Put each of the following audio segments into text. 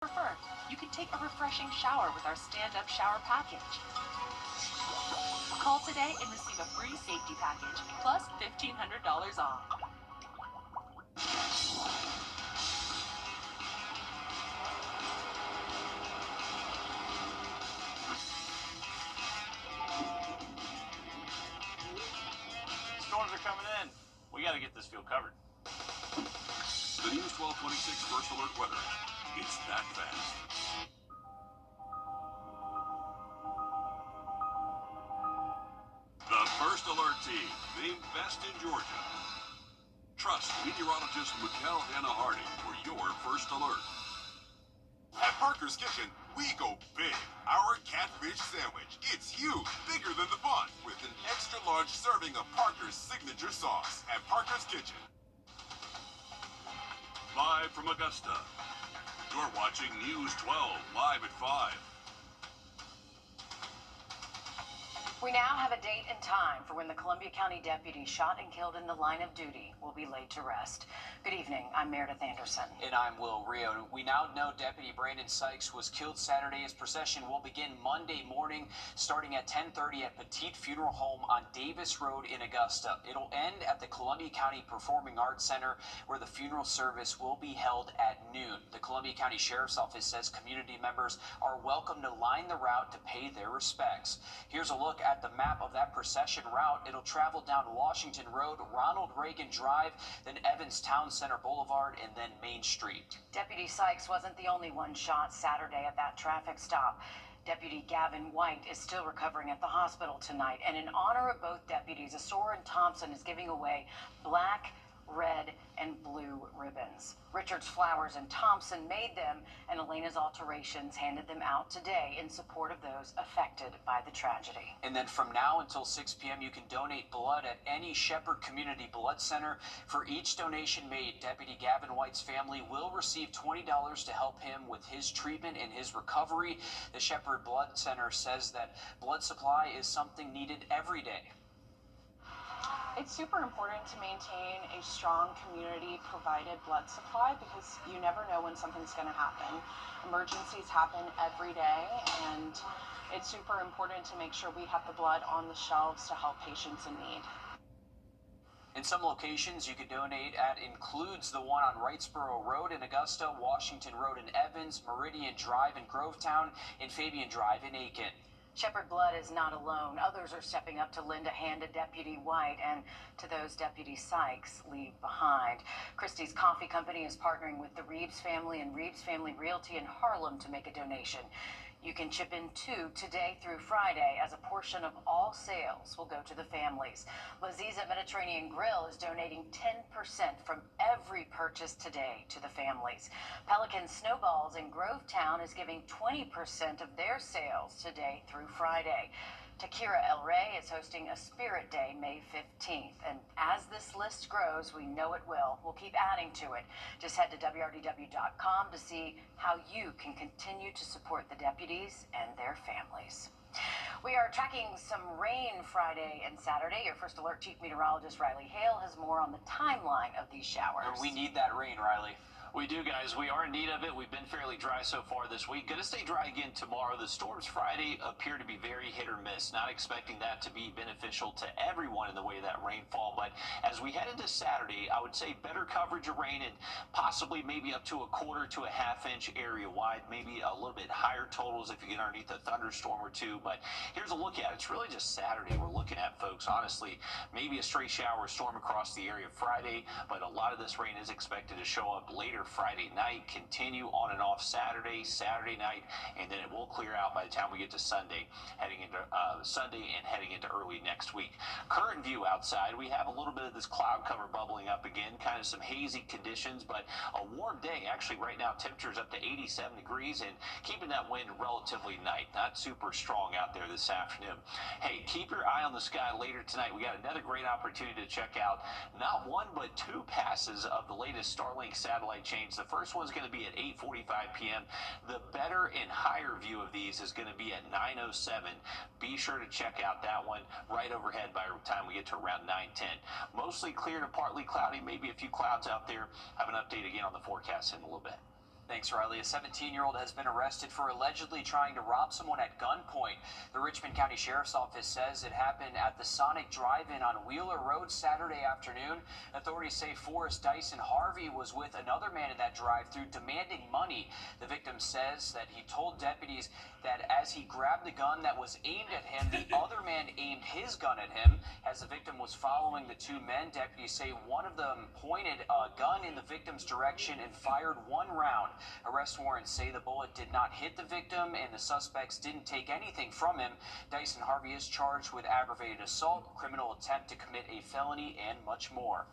prefer. You can take a refreshing shower with our stand-up shower package. Call today and receive a free safety package plus $1,500 off. Storms are coming in. We got to get this field covered. The News 1226 First Alert Weather. It's that fast. The First Alert team, named best in Georgia. Trust meteorologist Miguel Hannah Harding for your First Alert. At Parker's Kitchen, we go big. Our catfish sandwich. It's huge, bigger than the bun, with an extra large serving of Parker's signature sauce at Parker's Kitchen. Live from Augusta. You're watching News 12 live at 5. We now have a date and time for when the Columbia County deputy shot and killed in the line of duty will be laid to rest. Good evening. I'm Meredith Anderson. And I'm Will Rio. We now know Deputy Brandon Sykes was killed Saturday. His procession will begin Monday morning, starting at 10:30 at Petite Funeral Home on Davis Road in Augusta. It'll end at the Columbia County Performing Arts Center, where the funeral service will be held at noon. The Columbia County Sheriff's Office says community members are welcome to line the route to pay their respects. Here's a look at the map of that procession route. It'll travel down Washington Road, Ronald Reagan Drive, then Evans Town Center Boulevard, and then Main Street. Deputy Sykes wasn't the only one shot Saturday at that traffic stop. Deputy Gavin White is still recovering at the hospital tonight. And in honor of both deputies, Soren Thompson is giving away black, red, and blue ribbons. Richards Flowers and Thompson made them, and Elena's Alterations handed them out today in support of those affected by the tragedy. And then from now until 6 p.m., you can donate blood at any Shepherd Community Blood Center. For each donation made, Deputy Gavin White's family will receive $20 to help him with his treatment and his recovery. The Shepherd Blood Center says that blood supply is something needed every day. It's super important to maintain a strong community-provided blood supply because you never know when something's going to happen. Emergencies happen every day, and it's super important to make sure we have the blood on the shelves to help patients in need. In some locations you can donate at includes the one on Wrightsboro Road in Augusta, Washington Road in Evans, Meridian Drive in Grovetown, and Fabian Drive in Aiken. Shepherd Blood is not alone. Others are stepping up to lend a hand to Deputy White and to those Deputy Sykes leave behind. Christie's Coffee Company is partnering with the Reeves family and Reeves Family Realty in Harlem to make a donation. You can chip in too today through Friday, as a portion of all sales will go to the families. Laziza Mediterranean Grill is donating 10% from every purchase today to the families. Pelican Snowballs in Grovetown is giving 20% of their sales today through Friday. Takira El Rey is hosting a Spirit Day May 15th, and as this list grows, we know it will. We'll keep adding to it. Just head to WRDW.com to see how you can continue to support the deputies and their families. We are tracking some rain Friday and Saturday. Your First Alert Chief Meteorologist Riley Hale has more on the timeline of these showers. We need that rain, Riley. We do, guys. We are in need of it. We've been fairly dry so far this week. Going to stay dry again tomorrow. The storms Friday appear to be very hit or miss. Not expecting that to be beneficial to everyone in the way of that rainfall. But as we head into Saturday, I would say better coverage of rain and possibly maybe up to a quarter to a half inch area wide. Maybe a little bit higher totals if you get underneath a thunderstorm or two. But here's a look at it. It's really just Saturday we're looking at, folks. Honestly, maybe a stray shower or storm across the area Friday. But a lot of this rain is expected to show up later Friday night, continue on and off Saturday night, and then it will clear out by the time we get to Sunday, heading into Sunday and heading into early next week. Current view outside, we have a little bit of this cloud cover bubbling up again, kind of some hazy conditions, but a warm day. Actually, right now, temperatures up to 87 degrees and keeping that wind relatively light, not super strong out there this afternoon. Hey, keep your eye on the sky later tonight. We got another great opportunity to check out not one but two passes of the latest Starlink satellite change. The first one's going to be at 8:45 p.m. The better and higher view of these is going to be at 9:07. Be sure to check out that one right overhead by the time we get to around 9:10. Mostly clear to partly cloudy, maybe a few clouds out there. Have an update again on the forecast in a little bit. Thanks, Riley. A 17-year-old has been arrested for allegedly trying to rob someone at gunpoint. The Richmond County Sheriff's Office says it happened at the Sonic Drive-In on Wheeler Road Saturday afternoon. Authorities say Forrest Dyson Harvey was with another man in that drive-thru demanding money. The victim says that he told deputies that as he grabbed the gun that was aimed at him, the other man aimed his gun at him. As the victim was following the two men, deputies say one of them pointed a gun in the victim's direction and fired one round. Arrest warrants say the bullet did not hit the victim and the suspects didn't take anything from him. Dyson Harvey is charged with aggravated assault, criminal attempt to commit a felony, and much more.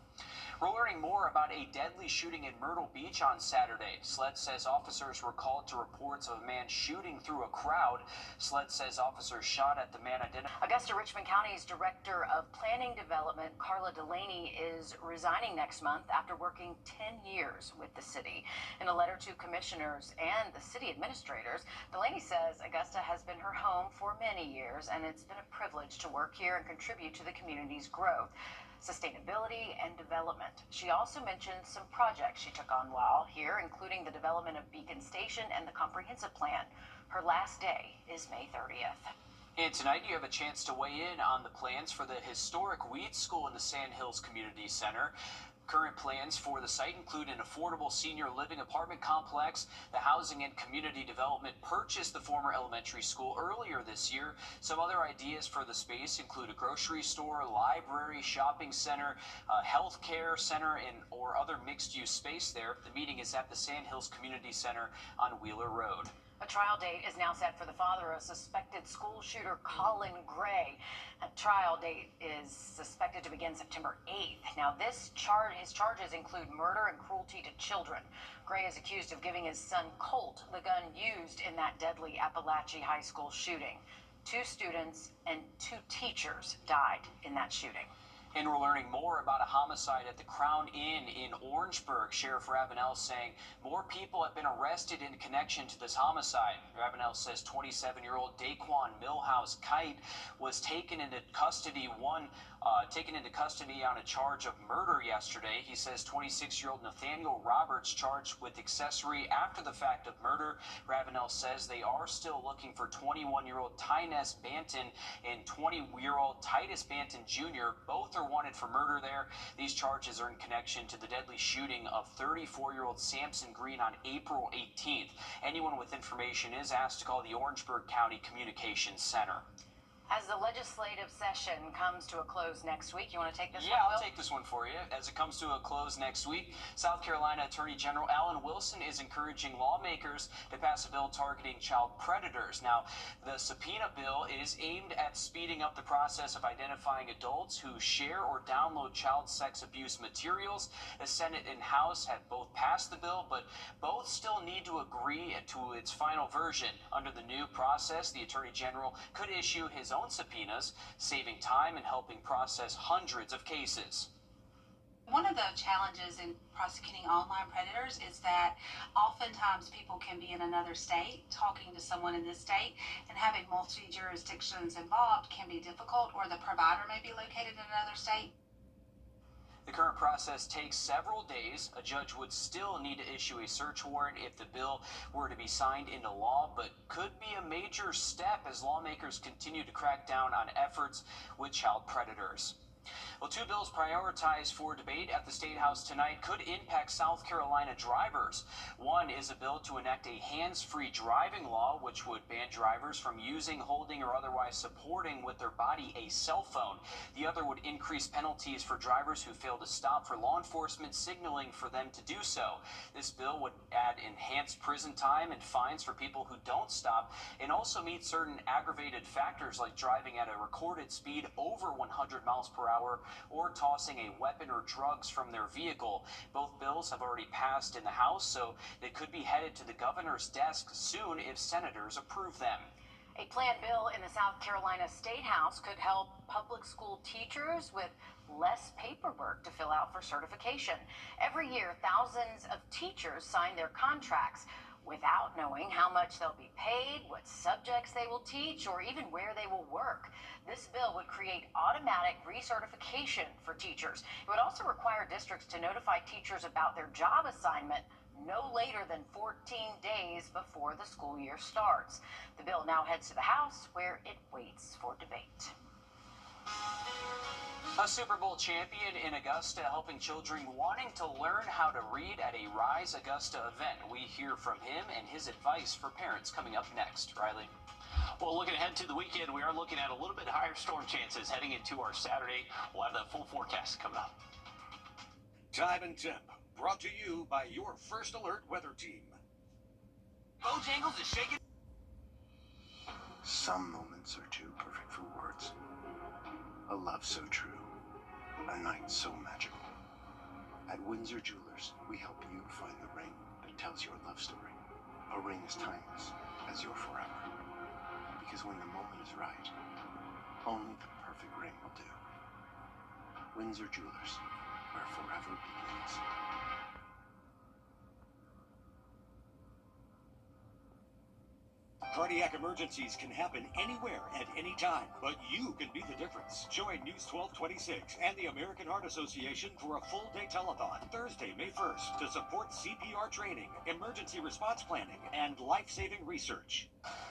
We're learning more about a deadly shooting in Myrtle Beach on Saturday. SLED says officers were called to reports of a man shooting through a crowd. SLED says officers shot at the man identified. Augusta-Richmond County's Director of Planning Development, Carla Delaney, is resigning next month after working 10 years with the city. In a letter to commissioners and the city administrators, Delaney says Augusta has been her home for many years, and it's been a privilege to work here and contribute to the community's growth, sustainability, and development. She also mentioned some projects she took on while here, including the development of Beacon Station and the comprehensive plan. Her last day is May 30th. And tonight you have a chance to weigh in on the plans for the historic Weed School in the Sand Hills Community Center. Current plans for the site include an affordable senior living apartment complex. The Housing and Community Development purchased the former elementary school earlier this year. Some other ideas for the space include a grocery store, library, shopping center, health care center, or other mixed-use space there. The meeting is at the Sand Hills Community Center on Wheeler Road. A trial date is now set for the father of suspected school shooter Colin Gray. A trial date is suspected to begin September 8th. Now, his charges include murder and cruelty to children. Gray is accused of giving his son Colt the gun used in that deadly Appalachia High School shooting. 2 students and 2 teachers died in that shooting. And we're learning more about a homicide at the Crown Inn in Orangeburg. Sheriff Ravenel saying more people have been arrested in connection to this homicide. Ravenel says 27-year-old Daquan Millhouse Kite was taken into custody on a charge of murder yesterday. He says 26-year-old Nathaniel Roberts charged with accessory after the fact of murder. Ravenel says they are still looking for 21-year-old Tynes Banton and 20-year-old Titus Banton Jr. Both are wanted for murder there. These charges are in connection to the deadly shooting of 34-year-old Samson Green on April 18th. Anyone with information is asked to call the Orangeburg County Communications Center. As the legislative session comes to a close next week, you want to take this one, Yeah, Will? I'll take this one for you. As it comes to a close next week, South Carolina Attorney General Alan Wilson is encouraging lawmakers to pass a bill targeting child predators. Now, the subpoena bill is aimed at speeding up the process of identifying adults who share or download child sex abuse materials. The Senate and House have both passed the bill, but both still need to agree to its final version. Under the new process, the Attorney General could issue his own subpoenas, saving time and helping process hundreds of cases. One of the challenges in prosecuting online predators is that oftentimes people can be in another state talking to someone in this state, and having multi-jurisdictions involved can be difficult, or the provider may be located in another state. The current process takes several days. A judge would still need to issue a search warrant if the bill were to be signed into law, but could be a major step as lawmakers continue to crack down on efforts with child predators. Well, 2 bills prioritized for debate at the State House tonight could impact South Carolina drivers. One is a bill to enact a hands-free driving law, which would ban drivers from using, holding, or otherwise supporting with their body a cell phone. The other would increase penalties for drivers who fail to stop for law enforcement signaling for them to do so. This bill would add enhanced prison time and fines for people who don't stop, and also meet certain aggravated factors like driving at a recorded speed over 100 miles per hour or tossing a weapon or drugs from their vehicle. Both bills have already passed in the House, so they could be headed to the governor's desk soon if senators approve them. A planned bill in the South Carolina State House could help public school teachers with less paperwork to fill out for certification. Every year, thousands of teachers sign their contracts without knowing how much they'll be paid, what subjects they will teach, or even where they will work. This bill would create automatic recertification for teachers. It would also require districts to notify teachers about their job assignment no later than 14 days before the school year starts. The bill now heads to the House, where it waits for debate. A Super Bowl champion in Augusta helping children wanting to learn how to read at a Rise Augusta event. We hear from him and his advice for parents coming up next. Riley. Well, looking ahead to the weekend, we are looking at a little bit higher storm chances heading into our Saturday. We'll have that full forecast coming up. Time and Temp, brought to you by your First Alert weather team. Bojangles is shaking. Some moments are too perfect for words. A love so true. A night so magical. At Windsor Jewelers, we help you find the ring that tells your love story. A ring as timeless as your forever. Because when the moment is right, only the perfect ring will do. Windsor Jewelers, where forever begins. Cardiac emergencies can happen anywhere at any time, but you can be the difference. Join News 1226 and the American Heart Association for a full-day telethon Thursday, May 1st to support CPR training, emergency response planning, and life-saving research.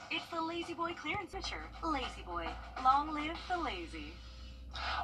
It's the Lazy Boy clearance picture. Lazy Boy. Long live the lazy.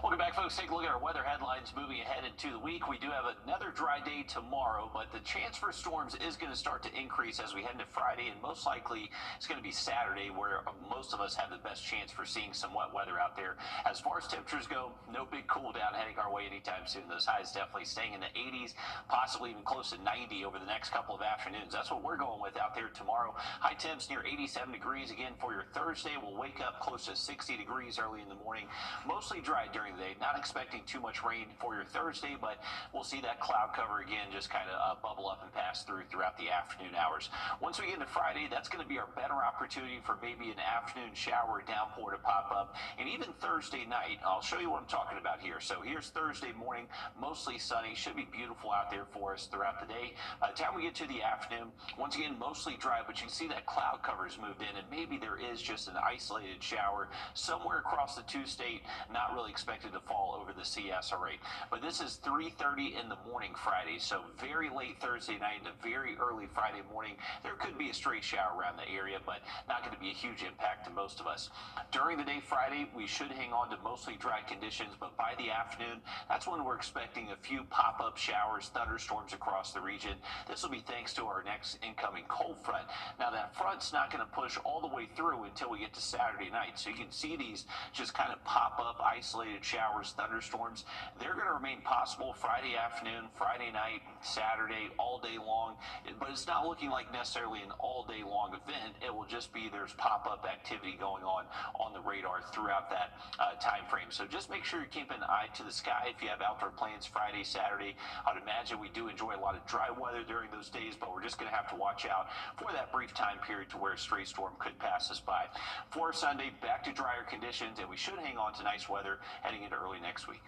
Welcome back, folks. Take a look at our weather headlines moving ahead into the week. We do have another dry day tomorrow, but the chance for storms is going to start to increase as we head into Friday, and most likely it's going to be Saturday where most of us have the best chance for seeing some wet weather out there. As far as temperatures go, no big cool down heading our way anytime soon. Those highs definitely staying in the 80s, possibly even close to 90 over the next couple of afternoons. That's what we're going with out there tomorrow. High temps near 87 degrees again for your Thursday. We'll wake up close to 60 degrees early in the morning. Mostly dry during the day. Not expecting too much rain for your Thursday, but we'll see that cloud cover again just kind of bubble up and pass throughout the afternoon hours. Once we get into Friday, that's going to be our better opportunity for maybe an afternoon shower or downpour to pop up. And even Thursday night, I'll show you what I'm talking about here. So here's Thursday morning, mostly sunny. Should be beautiful out there for us throughout the day. By the time we get to the afternoon, once again, mostly dry, but you can see that cloud cover has moved in, and maybe there is just an isolated shower somewhere across the two-state, not really expected to fall over the CSRA. But this is 3:30 in the morning Friday, so very late Thursday night into very early Friday morning. There could be a stray shower around the area, but not going to be a huge impact to most of us. During the day Friday, we should hang on to mostly dry conditions, but by the afternoon, that's when we're expecting a few pop-up showers, thunderstorms across the region. This will be thanks to our next incoming cold front. Now, that front's not going to push all the way through until we get to Saturday night, so you can see these just kind of pop up, isolated showers, thunderstorms. They're going to remain possible Friday afternoon, Friday night, Saturday, all day long, but it's not looking like necessarily an all day long event. It will just be there's pop-up activity going on the radar throughout that time frame. So just make sure you keep an eye to the sky if you have outdoor plans Friday, Saturday. I'd imagine we do enjoy a lot of dry weather during those days, but we're just going to have to watch out for that brief time period to where a stray storm could pass us by. For Sunday, back to drier conditions, and we should hang on to nice weather heading into early next week.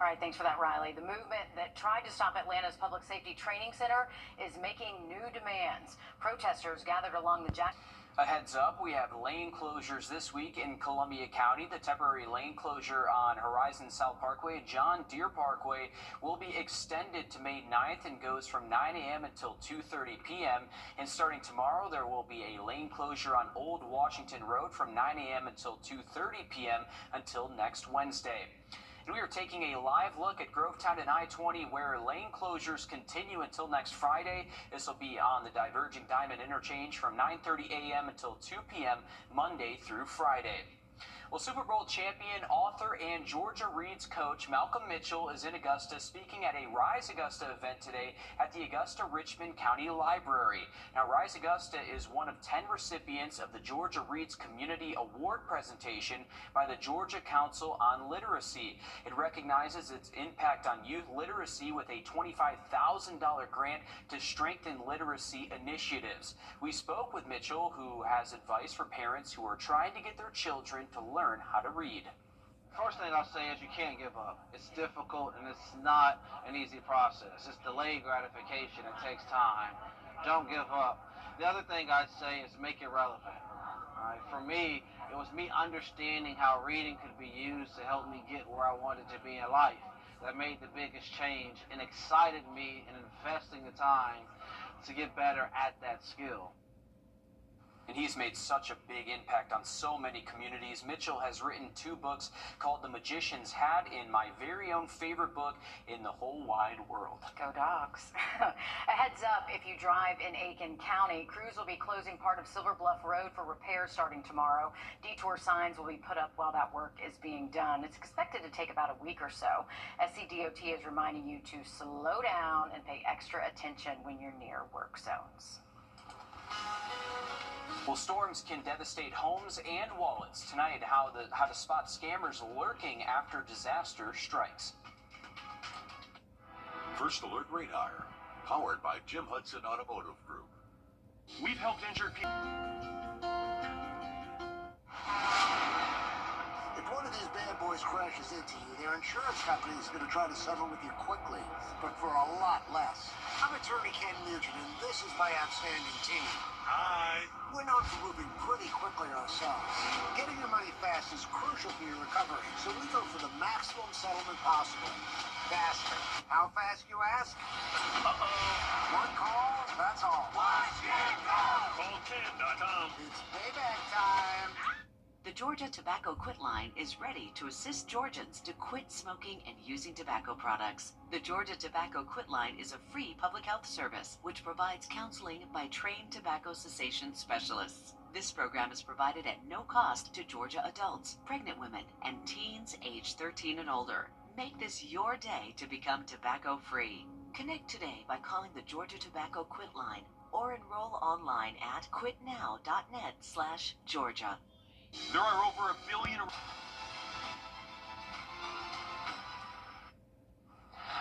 All right, thanks for that, Riley. The movement that tried to stop Atlanta's Public Safety Training Center is making new demands. Protesters gathered along the A heads up, we have lane closures this week in Columbia County. The temporary lane closure on Horizon South Parkway and John Deere Parkway will be extended to May 9th and goes from 9 a.m. until 2:30 p.m. And starting tomorrow, there will be a lane closure on Old Washington Road from 9 a.m. until 2:30 p.m. until next Wednesday. And we are taking a live look at Grovetown and I-20 where lane closures continue until next Friday. This will be on the diverging Diamond interchange from 9:30 a.m. until 2 p.m. Monday through Friday. Well, Super Bowl champion, author, and Georgia Reed's coach Malcolm Mitchell is in Augusta speaking at a Rise Augusta event today at the Augusta-Richmond County Library. Now, Rise Augusta is one of 10 recipients of the Georgia Reed's Community Award presentation by the Georgia Council on Literacy. It recognizes its impact on youth literacy with a $25,000 grant to strengthen literacy initiatives. We spoke with Mitchell, who has advice for parents who are trying to get their children to learn how to read. First thing I'll say is you can't give up. It's difficult and it's not an easy process. It's delayed gratification. It takes time. Don't give up. The other thing I'd say is make it relevant. All right? For me, it was me understanding how reading could be used to help me get where I wanted to be in life. That made the biggest change and excited me in investing the time to get better at that skill. And he's made such a big impact on so many communities. Mitchell has written 2 books called The Magician's Hat and my very own favorite book in the whole wide world. Go Dogs. A heads up, if you drive in Aiken County, crews will be closing part of Silver Bluff Road for repairs starting tomorrow. Detour signs will be put up while that work is being done. It's expected to take about a week or so. SCDOT is reminding you to slow down and pay extra attention when you're near work zones. Well, storms can devastate homes and wallets. Tonight, how to spot scammers lurking after disaster strikes. First Alert Radar, powered by Jim Hudson Automotive Group. We've helped injured people. If one of these bad boys crashes into you, their insurance company is going to try to settle with you quickly, but for a lot less. I'm attorney Ken Nugent, and this is my outstanding team. Hi. We're known for moving pretty quickly ourselves. Getting your money fast is crucial for your recovery, so we go for the maximum settlement possible. Faster. How fast, you ask? One call, that's all. Call Ken.com. It's payback time. The Georgia Tobacco Quit Line is ready to assist Georgians to quit smoking and using tobacco products. The Georgia Tobacco Quit Line is a free public health service which provides counseling by trained tobacco cessation specialists. This program is provided at no cost to Georgia adults, pregnant women, and teens age 13 and older. Make this your day to become tobacco free. Connect today by calling the Georgia Tobacco Quit Line or enroll online at quitnow.net/Georgia. There are over 1 billion.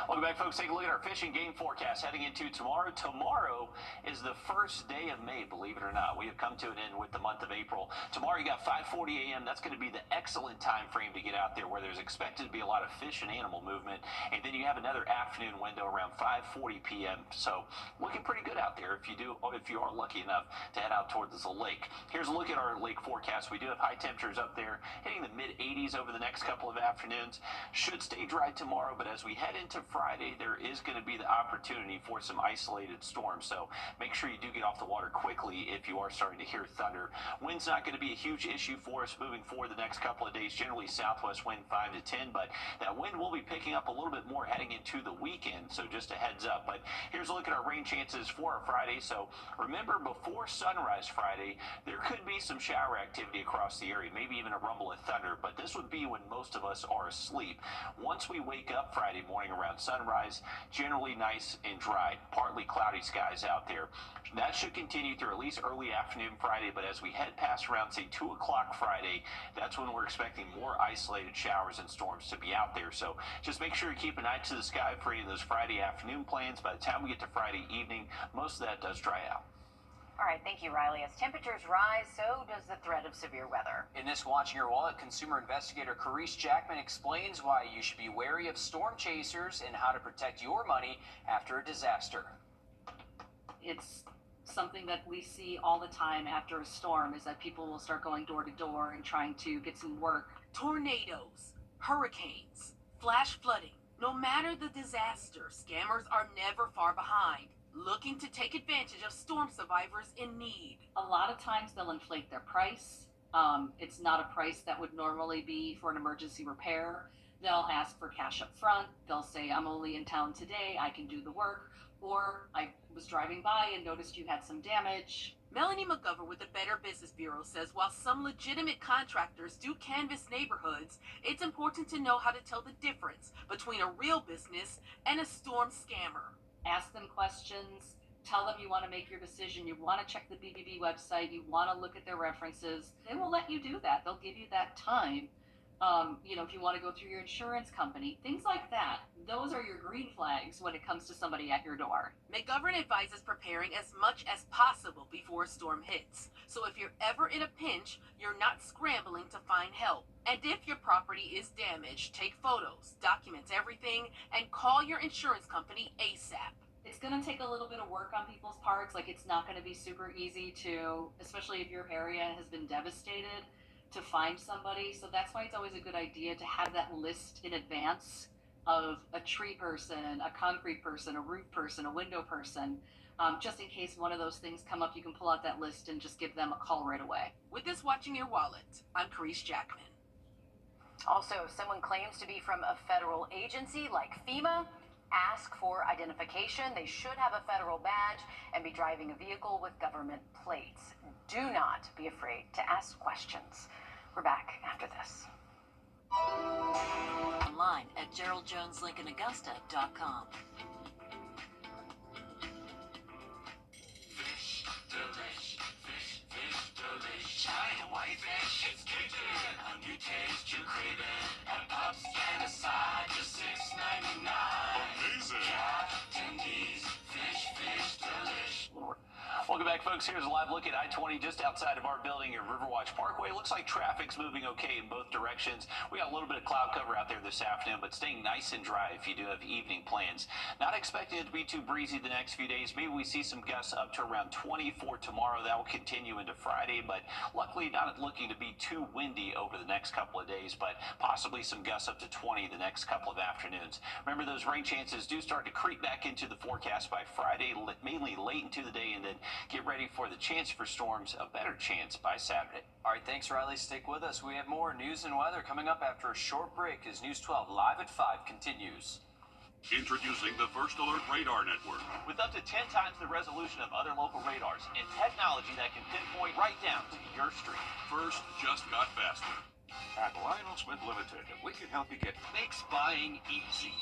Welcome back, folks. Take a look at our fish and game forecast heading into tomorrow. Tomorrow is the first day of May, believe it or not. We have come to an end with the month of April. Tomorrow you got 5:40 a.m. That's going to be the excellent time frame to get out there where there's expected to be a lot of fish and animal movement. And then you have another afternoon window around 5:40 p.m. So looking pretty good out there if you are lucky enough to head out towards the lake. Here's a look at our lake forecast. We do have high temperatures up there hitting the mid 80s over the next couple of afternoons. Should stay dry tomorrow, but as we head into Friday, there is going to be the opportunity for some isolated storms. So make sure you do get off the water quickly if you are starting to hear thunder. Wind's not going to be a huge issue for us moving forward the next couple of days. Generally southwest wind 5 to 10, but that wind will be picking up a little bit more heading into the weekend. So just a heads up. But here's a look at our rain chances for our Friday. So remember, before sunrise Friday, there could be some shower activity across the area, maybe even a rumble of thunder, but this would be when most of us are asleep. Once we wake up Friday morning around sunrise, generally nice and dry, partly cloudy skies out there. That should continue through at least early afternoon Friday, but as we head past around, say, 2 o'clock Friday, that's when we're expecting more isolated showers and storms to be out there. So just make sure you keep an eye to the sky for any of those Friday afternoon plans. By the time we get to Friday evening, most of that does dry out. All right, thank you, Riley. As temperatures rise, so does the threat of severe weather. In this Watching Your Wallet, consumer investigator Carice Jackman explains why you should be wary of storm chasers and how to protect your money after a disaster. It's something that we see all the time after a storm, is that people will start going door to door and trying to get some work. Tornadoes, hurricanes, flash flooding. No matter the disaster, scammers are never far behind, looking to take advantage of storm survivors in need. A lot of times they'll inflate their price. It's not a price that would normally be for an emergency repair. They'll ask for cash up front. They'll say, I'm only in town today, I can do the work. Or I was driving by and noticed you had some damage. Melanie McGovern with the Better Business Bureau says while some legitimate contractors do canvass neighborhoods, it's important to know how to tell the difference between a real business and a storm scammer. Ask them questions, tell them you want to make your decision, you want to check the BBB website, you want to look at their references. They will let you do that. They'll give you that time. If you want to go through your insurance company, things like that. Those are your green flags when it comes to somebody at your door. McGovern advises preparing as much as possible before a storm hits. So if you're ever in a pinch, you're not scrambling to find help. And if your property is damaged, take photos, document everything, and call your insurance company ASAP. It's going to take a little bit of work on people's parts. Like, it's not going to be super easy to, especially if your area has been devastated, to find somebody. So that's why it's always a good idea to have that list in advance of a tree person, a concrete person, a roof person, a window person. just in case one of those things come up, you can pull out that list and just give them a call right away. With this watching your wallet, I'm Carice Jackman. Also, if someone claims to be from a federal agency like FEMA, ask for identification. They should have a federal badge and be driving a vehicle with government plates. Do not be afraid to ask questions. We're back after this. Online at GeraldJonesLincolnAugusta.com. Fish delish, fish delish. Giant white fish, it's kicking. A new taste you're craving. And pups and a side, just $6.99. Amazing. Captain D's fish delish. Welcome back, folks. Here's a live look at I-20 just outside of our building at Riverwatch Parkway. Looks like traffic's moving okay in both directions. We got a little bit of cloud cover out there this afternoon, but staying nice and dry if you do have evening plans. Not expecting it to be too breezy the next few days. Maybe we see some gusts up to around 20 for tomorrow. That will continue into Friday, but luckily not looking to be too windy over the next couple of days, but possibly some gusts up to 20 the next couple of afternoons. Remember, those rain chances do start to creep back into the forecast by Friday, mainly late into the day, and then get ready for the chance for storms, a better chance by Saturday. All right, thanks, Riley. Stick with us. We have more news and weather coming up after a short break as News 12 Live at 5 continues. Introducing the First Alert Radar Network. With up to 10 times the resolution of other local radars and technology that can pinpoint right down to your street. First just got faster. At Lionel Smith Limited, we can help you get Makes buying easy.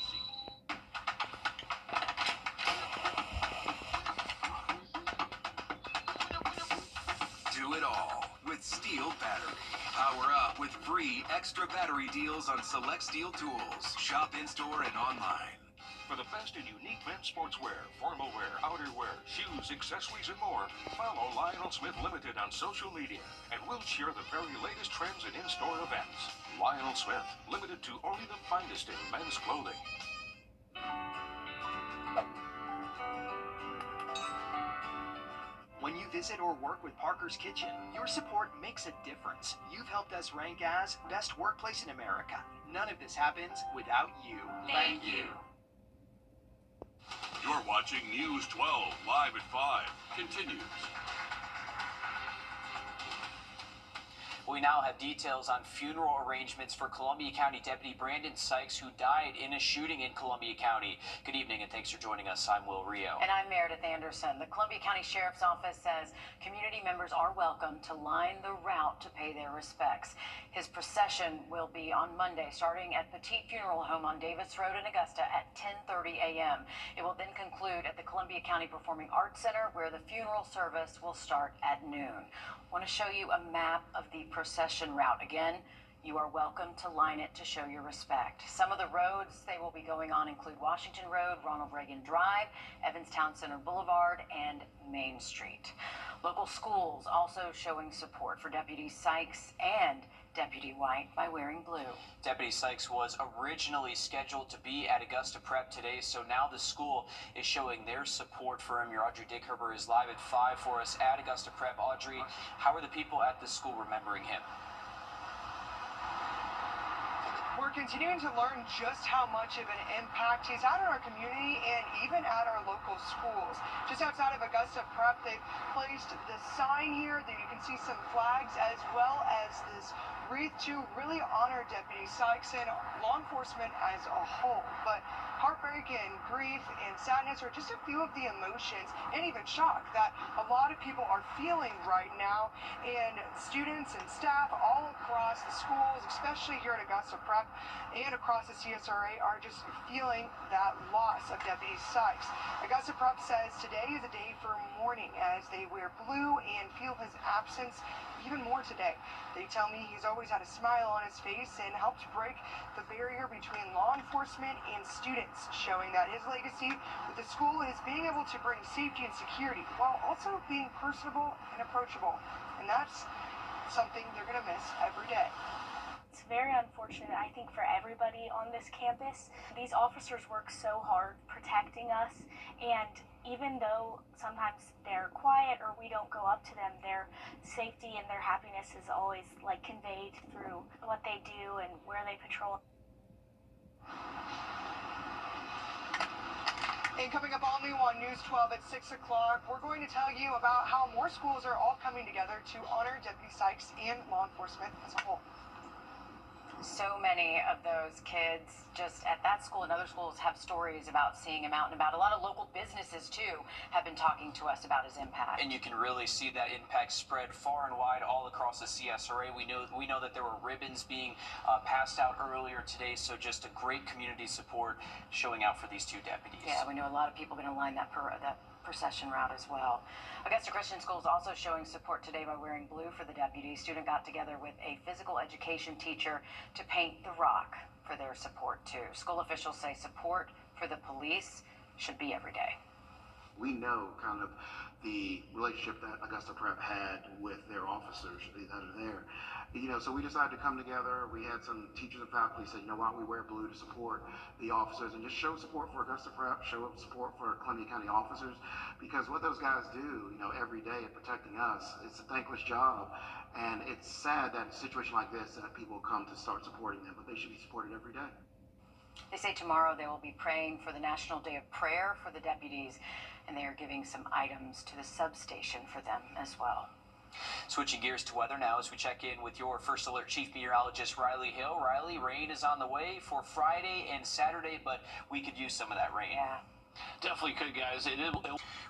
Do it all with Steel Battery. Power up with free extra battery deals on select Steel tools. Shop in-store and online. for the best in unique men's sportswear, formal wear, outerwear, shoes, accessories, and more. Follow Lionel Smith Limited on social media, and we'll share the very latest trends and in-store events. Lionel Smith, limited to only the finest in men's clothing. When you visit or work with Parker's Kitchen, your support makes a difference. You've helped us rank as Best Workplace in America. None of this happens without you. Thank you. You're watching News 12 live at 5. Continues. We now have details on funeral arrangements for Columbia County Deputy Brandon Sykes, who died in a shooting in Columbia County. Good evening, and thanks for joining us. I'm Will Rio. And I'm Meredith Anderson. The Columbia County Sheriff's Office says community members are welcome to line the route to pay their respects. His procession will be on Monday, starting at Petite Funeral Home on Davis Road in Augusta at 10:30 a.m. It will then conclude at the Columbia County Performing Arts Center, where the funeral service will start at noon. I want to show you a map of the procession route. Again, you are welcome to line it to show your respect. Some of the roads they will be going on include Washington Road, Ronald Reagan Drive, Evanstown Center Boulevard, and Main Street. Local schools also showing support for Deputy Sykes and Deputy White by wearing blue. Deputy Sykes was originally scheduled to be at Augusta Prep today, so now the school is showing their support for him. Your Audrey Dickherber is live at 5 for us at Augusta Prep. Audrey, how are the people at the school remembering him? We're continuing to learn just how much of an impact he's had on our community and even at our local schools. Just outside of Augusta Prep, they've placed the sign here that you can see some flags as well as this wreath to really honor Deputy Sykes and law enforcement as a whole. But heartbreak and grief and sadness are just a few of the emotions and even shock that a lot of people are feeling right now. And students and staff all across the schools, especially here at Augusta Prep and across the CSRA, are just feeling that loss of Deputy Sykes. Augusta Prep says today is a day for mourning as they wear blue and feel his absence even more today. They tell me he's always had a smile on his face and helped break the barrier between law enforcement and students, showing that his legacy with the school is being able to bring safety and security while also being personable and approachable. And that's something they're going to miss every day. It's very unfortunate, I think, for everybody on this campus. These officers work so hard protecting us, and even though sometimes they're quiet or we don't go up to them, their safety and their happiness is always conveyed through what they do and where they patrol. And coming up all new on News 12 at 6 o'clock, we're going to tell you about how more schools are all coming together to honor Deputy Sykes and law enforcement as a whole. So many of those kids just at that school and other schools have stories about seeing him out and about. A lot of local businesses, too, have been talking to us about his impact. And you can really see that impact spread far and wide all across the CSRA. We know that there were ribbons being passed out earlier today, so just a great community support showing out for these two deputies. Yeah, we know a lot of people are going to line that procession route as well. Augusta Christian School is also showing support today by wearing blue for the deputies. Student got together with a physical education teacher to paint the rock for their support too. School officials say support for the police should be every day. We know kind of the relationship that Augusta Prep had with their officers that are there. So we decided to come together. We had some teachers and faculty say, you know what, we wear blue to support the officers and just show support for Augusta Prep, show support for Columbia County officers, because what those guys do, every day at protecting us, it's a thankless job. And it's sad that in a situation like this that people come to start supporting them, but they should be supported every day. They say tomorrow they will be praying for the National Day of Prayer for the deputies, and they are giving some items to the substation for them as well. Switching gears to weather now as we check in with your First Alert Chief Meteorologist, Riley Hill. Riley, rain is on the way for Friday and Saturday, but we could use some of that rain. Yeah. Definitely could, guys.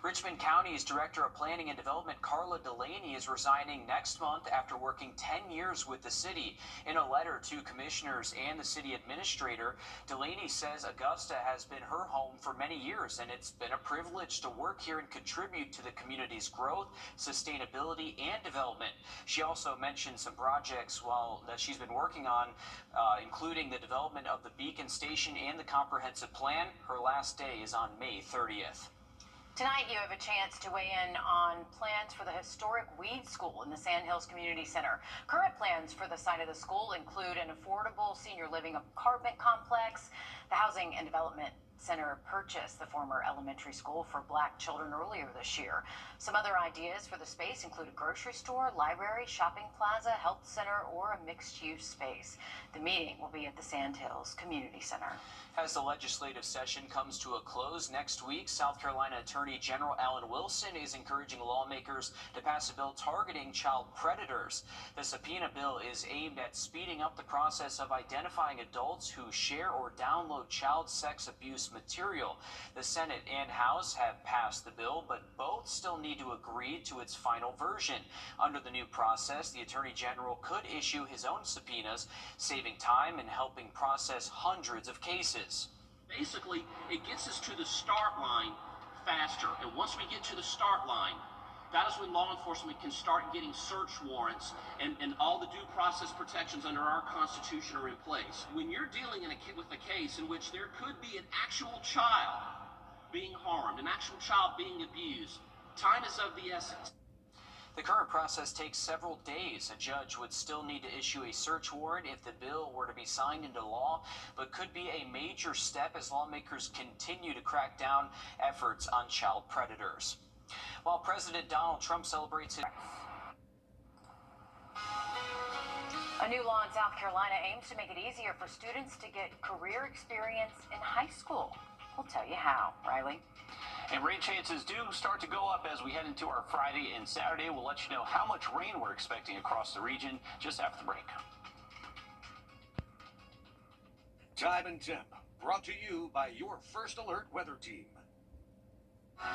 Richmond County's Director of Planning and Development, Carla Delaney, is resigning next month after working 10 years with the city. In a letter to commissioners and the city administrator, Delaney says Augusta has been her home for many years, and it's been a privilege to work here and contribute to the community's growth, sustainability, and development. She also mentioned some projects that she's been working on, including the development of the Beacon Station and the comprehensive plan. Her last day is on May 30th. Tonight, you have a chance to weigh in on plans for the historic Weed School in the Sand Hills Community Center. Current plans for the site of the school include an affordable senior living apartment complex. The Housing and Development Center purchased the former elementary school for Black children earlier this year. Some other ideas for the space include a grocery store, library, shopping plaza, health center, or a mixed-use space. The meeting will be at the Sand Hills Community Center. As the legislative session comes to a close next week, South Carolina Attorney General Alan Wilson is encouraging lawmakers to pass a bill targeting child predators. The subpoena bill is aimed at speeding up the process of identifying adults who share or download child sex abuse material. The Senate and House have passed the bill, but both still need to agree to its final version. Under the new process, the Attorney General could issue his own subpoenas, saving time and helping process hundreds of cases. Basically, it gets us to the start line faster, and once we get to the start line, that is when law enforcement can start getting search warrants and all the due process protections under our Constitution are in place. When you're dealing with a case in which there could be an actual child being harmed, an actual child being abused, time is of the essence. The current process takes several days. A judge would still need to issue a search warrant if the bill were to be signed into law, but could be a major step as lawmakers continue to crack down efforts on child predators. While President Donald Trump celebrates his... A new law in South Carolina aims to make it easier for students to get career experience in high school. We'll tell you how. Riley? And rain chances do start to go up as we head into our Friday and Saturday. We'll let you know how much rain we're expecting across the region just after the break. Time and temp, brought to you by your First Alert weather team.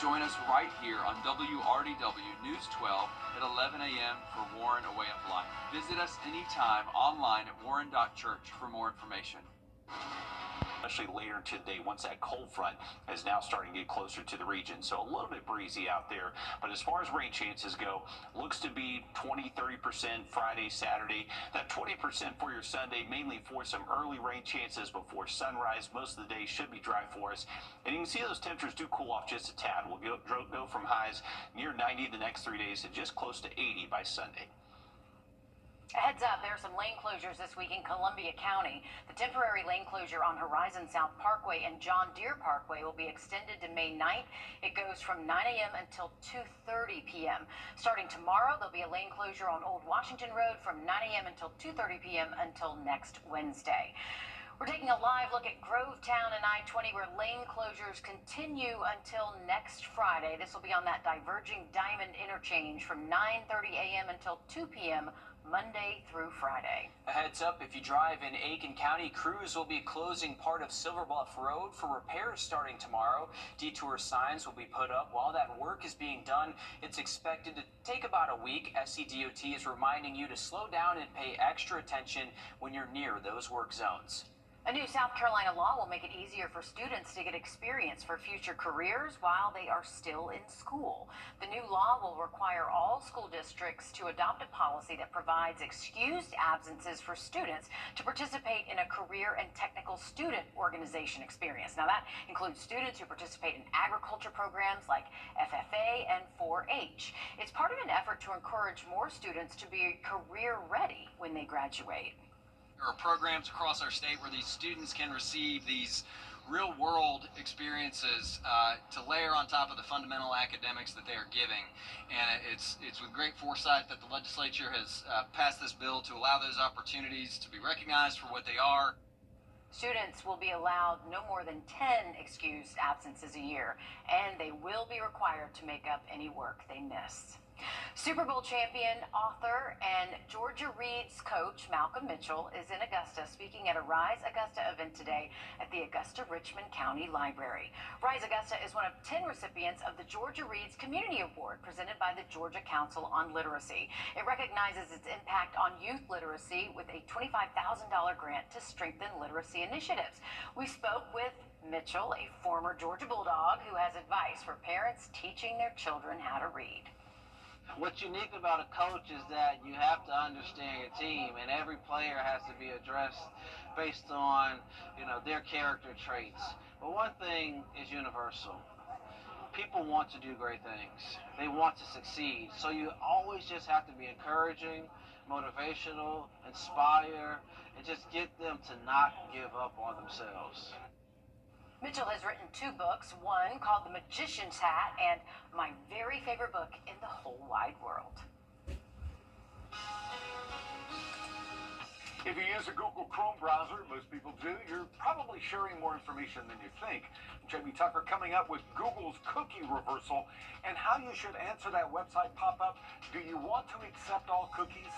Join us right here on WRDW News 12 at 11 a.m. for Warren A Way of Life. Visit us anytime online at warren.church for more information. Especially later today, once that cold front is now starting to get closer to the region. So a little bit breezy out there. But as far as rain chances go, looks to be 20-30% Friday, Saturday. That 20% for your Sunday, mainly for some early rain chances before sunrise. Most of the day should be dry for us. And you can see those temperatures do cool off just a tad. We'll go from highs near 90 the next 3 days to just close to 80 by Sunday. A heads up, there are some lane closures this week in Columbia County. The temporary lane closure on Horizon South Parkway and John Deere Parkway will be extended to May 9th. It goes from 9 a.m. until 2:30 p.m. Starting tomorrow, there'll be a lane closure on Old Washington Road from 9 a.m. until 2:30 p.m. until next Wednesday. We're taking a live look at Grovetown and I-20, where lane closures continue until next Friday. This will be on that diverging Diamond interchange from 9:30 a.m. until 2 p.m. Monday through Friday. A heads up, if you drive in Aiken County, crews will be closing part of Silver Bluff Road for repairs starting tomorrow. Detour signs will be put up while that work is being done. It's expected to take about a week. SCDOT is reminding you to slow down and pay extra attention when you're near those work zones. A new South Carolina law will make it easier for students to get experience for future careers while they are still in school. The new law will require all school districts to adopt a policy that provides excused absences for students to participate in a career and technical student organization experience. Now, that includes students who participate in agriculture programs like FFA and 4-H. It's part of an effort to encourage more students to be career ready when they graduate. There are programs across our state where these students can receive these real-world experiences to layer on top of the fundamental academics that they are giving. And it's with great foresight that the legislature has passed this bill to allow those opportunities to be recognized for what they are. Students will be allowed no more than 10 excused absences a year, and they will be required to make up any work they miss. Super Bowl champion, author, and Georgia Reed's coach, Malcolm Mitchell, is in Augusta speaking at a Rise Augusta event today at the Augusta-Richmond County Library. Rise Augusta is one of 10 recipients of the Georgia Reed's Community Award presented by the Georgia Council on Literacy. It recognizes its impact on youth literacy with a $25,000 grant to strengthen literacy initiatives. We spoke with Mitchell, a former Georgia Bulldog, who has advice for parents teaching their children how to read. What's unique about a coach is that you have to understand your team, and every player has to be addressed based on, their character traits. But one thing is universal. People want to do great things. They want to succeed. So you always just have to be encouraging, motivational, inspire, and just get them to not give up on themselves. Mitchell has written 2 books, one called The Magician's Hat and My Very Favorite Book in the Whole Wide World. If you use a Google Chrome browser, most people do, you're probably sharing more information than you think. Jamie Tucker coming up with Google's cookie reversal and how you should answer that website pop-up. Do you want to accept all cookies?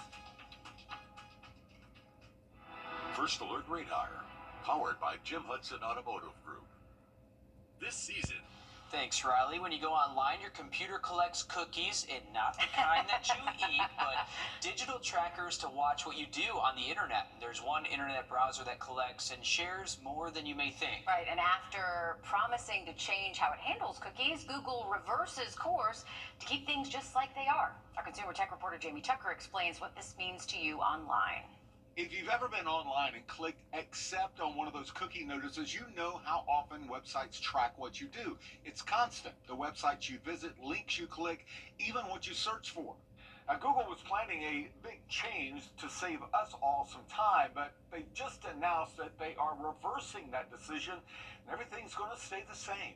First Alert Radar, powered by Jim Hudson Automotive Group. This season. Thanks, Riley. When you go online, your computer collects cookies, and not the kind that you eat, but digital trackers to watch what you do on the internet. There's one internet browser that collects and shares more than you may think. Right, and after promising to change how it handles cookies, Google reverses course to keep things just like they are. Our consumer tech reporter Jamie Tucker explains what this means to you online. If you've ever been online and clicked accept on one of those cookie notices, you know how often websites track what you do. It's constant. The websites you visit, links you click, even what you search for. Now, Google was planning a big change to save us all some time, but they just announced that they are reversing that decision and everything's going to stay the same.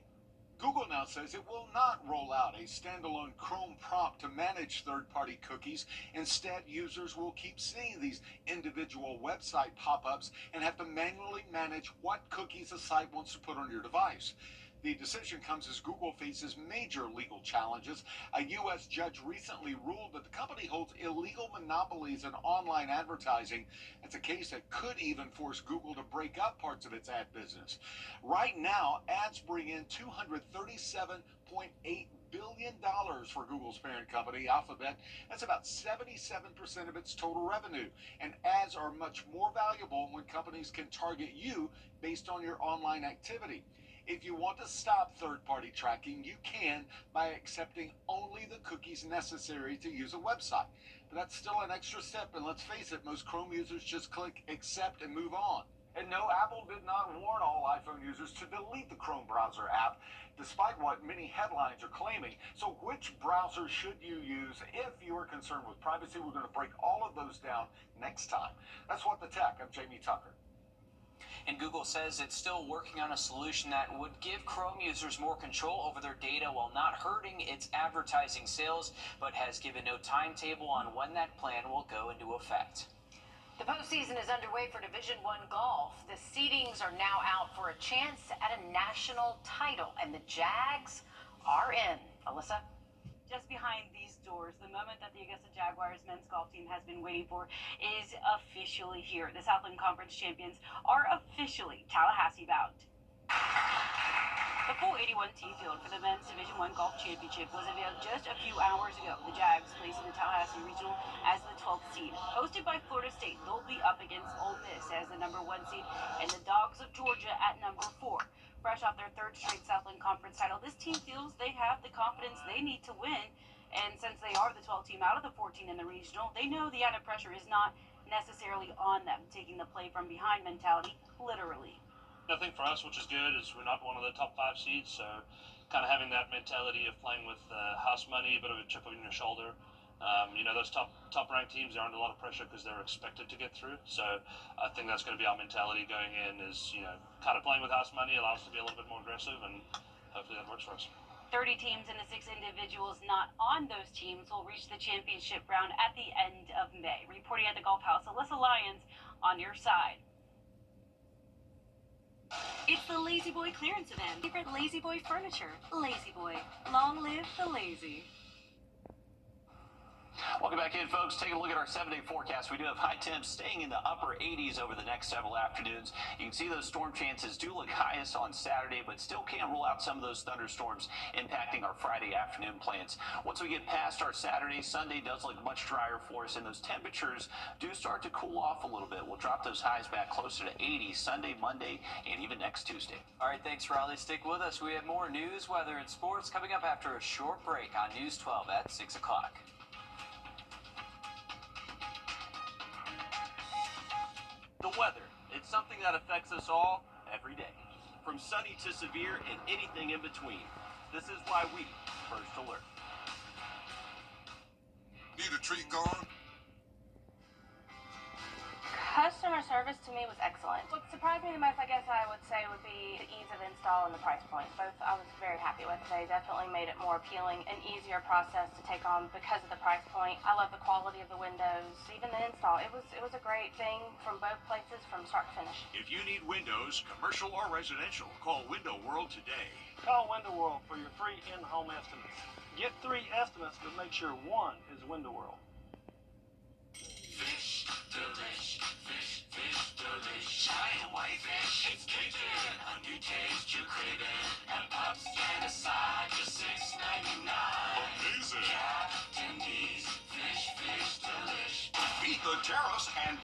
Google now says it will not roll out a standalone Chrome prompt to manage third-party cookies. Instead, users will keep seeing these individual website pop-ups and have to manually manage what cookies a site wants to put on your device. The decision comes as Google faces major legal challenges. A U.S. judge recently ruled that the company holds illegal monopolies in online advertising. It's a case that could even force Google to break up parts of its ad business. Right now, ads bring in $237.8 billion for Google's parent company, Alphabet. That's about 77% of its total revenue. And ads are much more valuable when companies can target you based on your online activity. If you want to stop third-party tracking, you can by accepting only the cookies necessary to use a website. But that's still an extra step, and let's face it, most Chrome users just click accept and move on. And no, Apple did not warn all iPhone users to delete the Chrome browser app, despite what many headlines are claiming. So which browser should you use if you are concerned with privacy? We're going to break all of those down next time. That's What the Tech. I'm Jamie Tucker. And Google says it's still working on a solution that would give Chrome users more control over their data while not hurting its advertising sales, but has given no timetable on when that plan will go into effect. The postseason is underway for Division I golf. The seedings are now out for a chance at a national title, and the Jags are in. Alyssa? Just behind these doors, the moment that the Augusta Jaguars men's golf team has been waiting for is officially here. The Southland Conference champions are officially Tallahassee bound. The full 81-team field for the men's Division I golf championship was unveiled just a few hours ago. The Jags placing the Tallahassee Regional as the 12th seed. Hosted by Florida State, they'll be up against Ole Miss as the number 1 seed and the Dogs of Georgia at number 4. Fresh off their 3rd straight Southland Conference title, this team feels they have the confidence they need to win. And since they are the 12th team out of the 14 in the regional, they know the added pressure is not necessarily on them, taking the play from behind mentality literally. I think for us, which is good, is we're not one of the top 5 seeds, so kind of having that mentality of playing with house money, a bit of a chip on your shoulder. Those top ranked teams, they're under a lot of pressure because they're expected to get through. So I think that's going to be our mentality going in is, kind of playing with house money allows us to be a little bit more aggressive, and hopefully that works for us. 30 teams and the 6 individuals not on those teams will reach the championship round at the end of May. Reporting at the Golf House, Alyssa Lyons on your side. It's the Lazy Boy clearance event. Favorite Lazy Boy furniture. Lazy Boy. Long live the lazy. Welcome back in, folks. Take a look at our 7-day forecast. We do have high temps staying in the upper 80s over the next several afternoons. You can see those storm chances do look highest on Saturday, but still can't rule out some of those thunderstorms impacting our Friday afternoon plans. Once we get past our Saturday, Sunday does look much drier for us, and those temperatures do start to cool off a little bit. We'll drop those highs back closer to 80 Sunday, Monday, and even next Tuesday. All right, thanks, Riley. Stick with us. We have more news, weather, and sports coming up after a short break on News 12 at 6 o'clock. The weather, it's something that affects us all every day, from sunny to severe and anything in between. This is why we First Alert. Need a treat gone? Customer service to me was excellent. What surprised me the most, I guess I would say, would be the ease of install and the price point. Both I was very happy with. They definitely made it more appealing, an easier process to take on because of the price point. I love the quality of the windows, even the install. It was a great thing from both places from start to finish. If you need windows, commercial or residential, call Window World today. Call Window World for your free in-home estimates. Get 3 estimates, but make sure 1 is Window World. Fish delish, fish delish. Giant white fish, it's Cajun. A new taste you're craving, and pops can aside just $6.99. Amazing. Captain D's fish delish. Beat the tariffs and